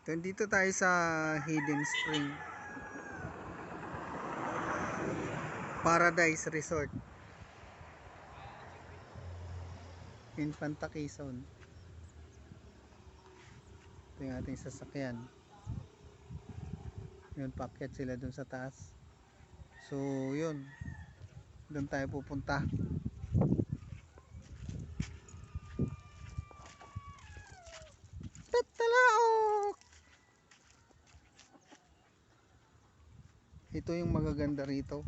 Dito tayo sa Hidden Spring Paradise Resort, Infanta Quezon. Ito yung ating sasakyan. Yun, paakyat sila dun sa taas. So yun, dun tayo pupunta. Tatalaok! Ito yung magaganda rito.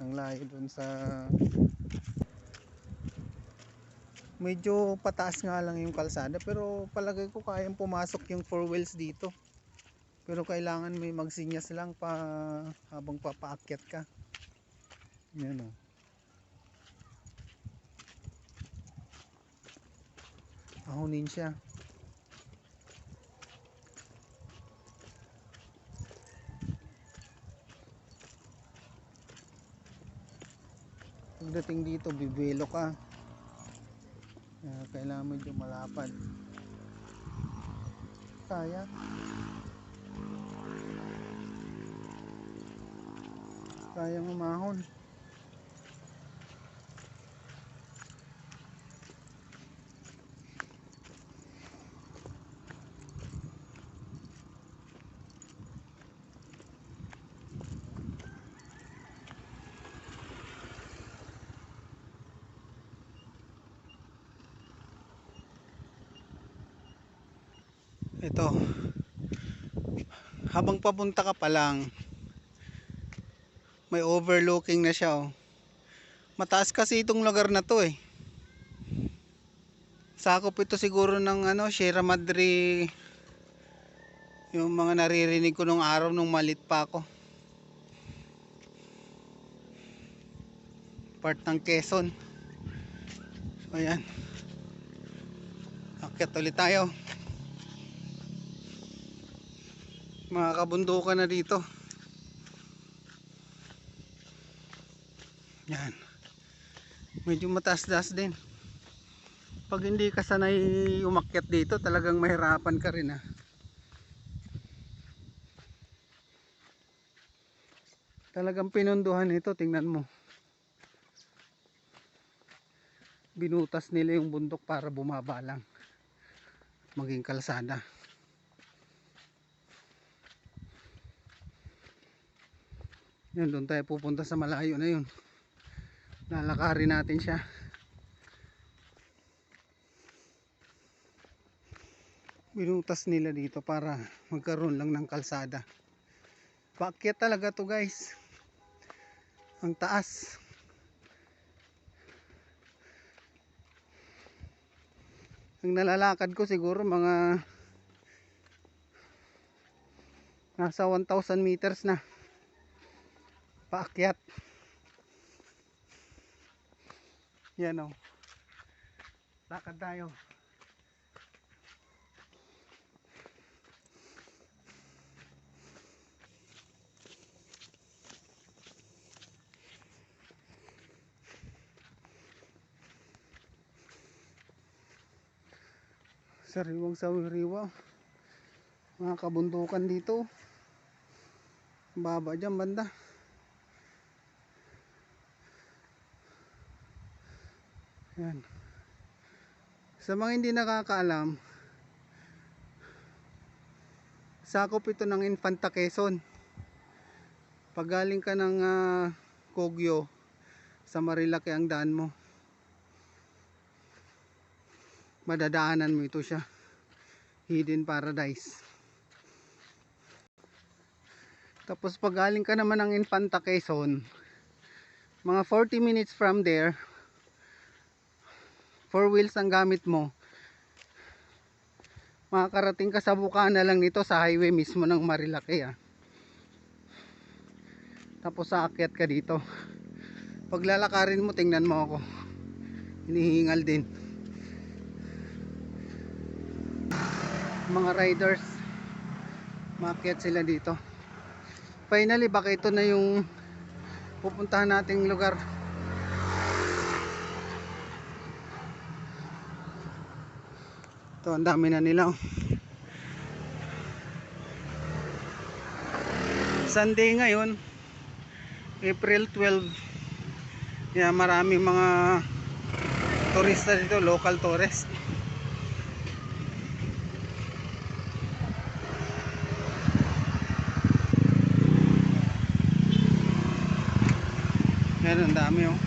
Ang layo dun sa, medyo pataas nga lang yung kalsada, pero palagay ko kayang pumasok yung 4 wheels dito. Pero kailangan may magsinyas lang pa habang papaakyat ka. Yan o. Ahunin siya. Pagdating dito, bibelo ka. Kailangan medyo malapad. Kaya. Kayang umahon. Ito, habang papunta ka pa lang, may overlooking na siya oh. Mataas kasi itong lugar na to eh. Sakop ito siguro ng Sierra Madre, yung mga naririnig ko nung araw nung malit pa ako. Part ng Quezon. So ayan, akyat ulit tayo. Mga kabundukan na dito. Yan. Medyo mataas-taas din. Pag hindi ka sanay umakyat dito, talagang mahirapan ka rin ha. Talagang pinunduhan ito, tingnan mo. Binutas nila yung bundok para bumaba lang. Maging kalsada. Yan, doon tayo pupunta sa malayo na yun. Lalakarin natin siya. Binutas nila dito para magkaroon lang ng kalsada. Paakyat talaga to guys. Ang taas. Ang nalalakad ko siguro mga nasa 1,000 meters na paakyat. Yan o, lakad tayo. Sariwang sariwa, mga kabundukan dito. Baba dyan banda. Yan. Sa mga hindi nakakaalam, sakop ito ng Infanta Quezon. Pag galing ka ng Kogyo, sa Marilake ang daan mo, madadaanan mo ito siya, Hidden Paradise. Tapos pag galing ka naman ng Infanta Quezon, mga 40 minutes from there, 4 wheels ang gamit mo, makakarating ka sa bukana lang nito sa highway mismo ng Marilake Tapos aakyat ka dito. Pag lalakarin mo, tingnan mo ako, hinihingal din. Mga riders, maakyat sila dito. Finally, baka ito na yung pupuntahan nating lugar. Ito, ang dami na nila oh. Sunday ngayon, April 12. Kaya maraming mga turista dito, local tourist. Yan, ang dami oh.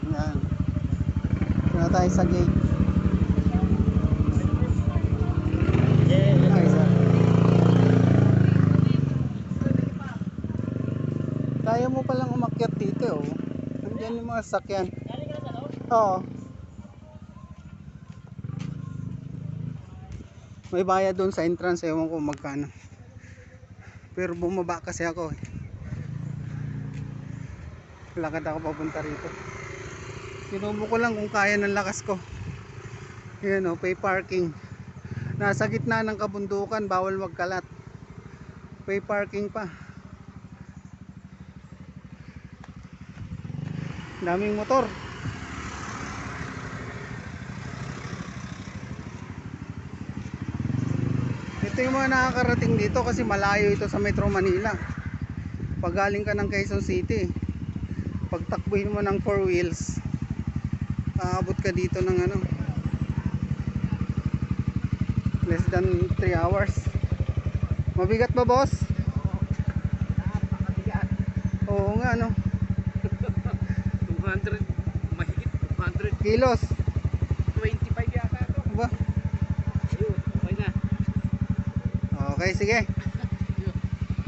Yan. Punta tayo sa gate. Okay, sir. Kaya mo palang umakyat dito oh. Nandiyan yung mga sakyan. Oo. May bayad doon sa entrance, ewan ko magkano. Pero bumaba kasi ako eh. Lakad ako papunta rito. Sinubo ko lang kung kaya ng lakas ko. Yan o, pay parking. Nasa gitna ng kabundukan, bawal magkalat. Pay parking pa. Daming motor. Ito yung mga nakakarating dito kasi malayo ito sa Metro Manila. Pag galing ka ng Quezon City, pag takbuhin mo ng 4 wheels, aabot ka dito ng ano, less than 3 hours. Mabigat ba, boss? Napakabigat. Oo nga, no. 200, mahigit 200. Kilos. 25 yata ito. Ba? Ayun, okay na. Okay, sige.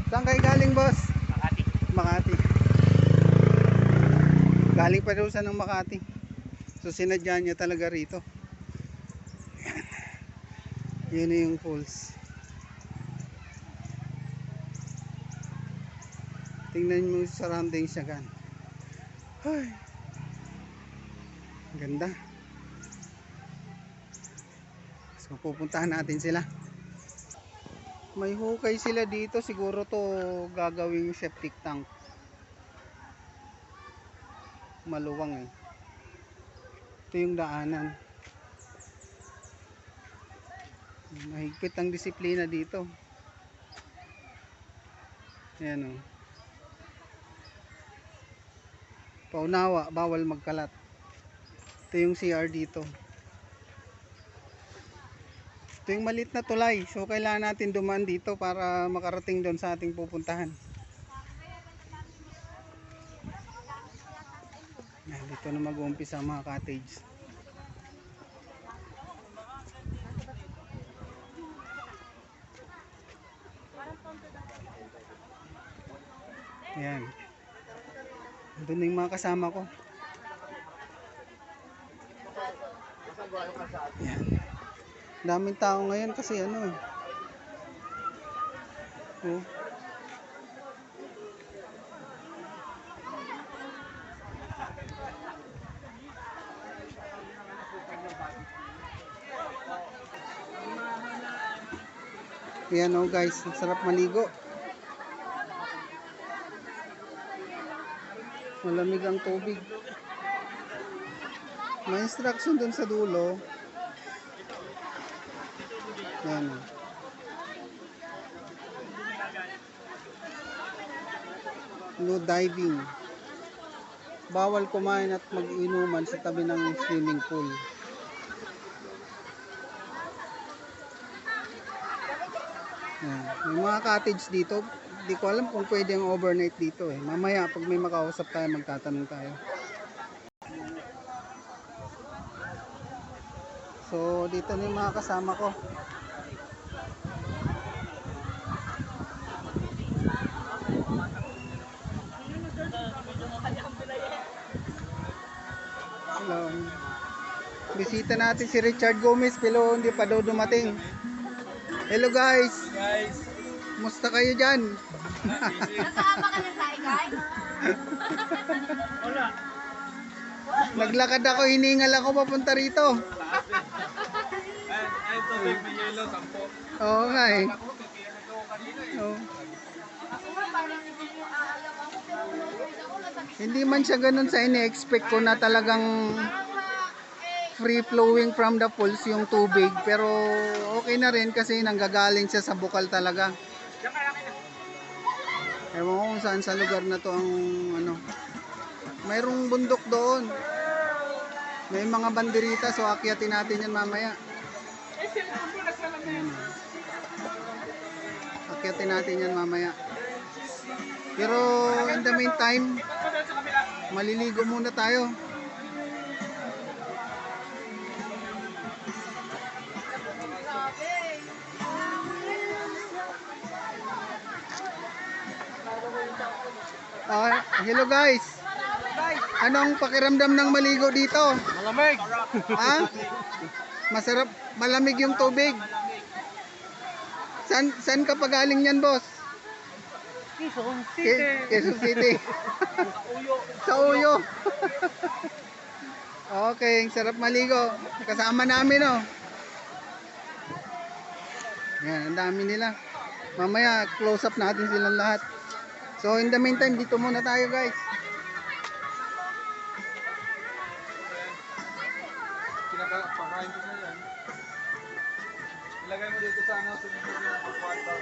Saan kayo galing, boss? Makati. Makati. Galing pa daw siya ng Makati. So sinadya niya talaga rito. Yan na yung falls. Tingnan mo yung surroundings niya gan. Ay, ganda. So pupuntahan natin sila. May hukay sila dito, siguro to gagawing septic tank. Maluwang eh. Ito yung daanan. Mahigpit ang disiplina dito. Ayan o. Paunawa, bawal magkalat. Ito yung CR dito. Ito yung maliit na tulay. So kailangan natin dumaan dito para makarating doon sa ating pupuntahan. Yan, dito na mag-uumpisa ang mga cottage. Yan. Doon na yung mga kasama ko. Yan. Daming tao ngayon kasi ano eh. Oh. Yan oh guys, ang sarap maligo. Malamig ang tubig. May instruction dun sa dulo. Yan oh. No diving. Bawal kumain at mag-inuman sa tabi ng swimming pool. Yan. May mga cottage dito. Hindi ko alam kung pwede ang overnight dito eh. Mamaya pag may makausap tayo, magtatanong tayo. So dito na yung mga kasama ko. Hello. Bisita natin si Richard Gomez pero hindi pa daw dumating. Hello guys. Musta kayo dyan? Kasama ka na sa guys? Wala. Naglakad ako, hiningal ako papunta rito. I'm Tubig, may yelo, 10. Oo nga eh. Ako, pipiyano ko kanina eh. Oo. Ako nga, parang hindi mo aalam ako. Pero ako, nasakit. Hindi man siya ganun sa ini-expect ko na talagang Parang free flowing from the falls yung tubig, pero okay na rin kasi nanggagaling siya sa bukal talaga. Diyan ka lang ina. Ewan ko kung saan sa lugar na to ang ano. Mayroong bundok doon. May mga banderita, so akyatin natin yan mamaya. Ayan. Akyatin natin yan mamaya. Pero in the meantime, maliligo muna tayo. Hello guys. Anong pakiramdam ng maligo dito? Malamig. Ha? Masarap, malamig yung tubig. Saan ka pa galing yan, boss? Quezon Quezon City. Sa Uyo. Okay, sarap maligo. Kasama namin, oh. Yan, ang dami nila. Mamaya, close up natin silang lahat. So, in the meantime, dito muna tayo, guys. Pinaka-pakain ko na yan. Ilagay mo dito sa ano, sumunod yung kwarto.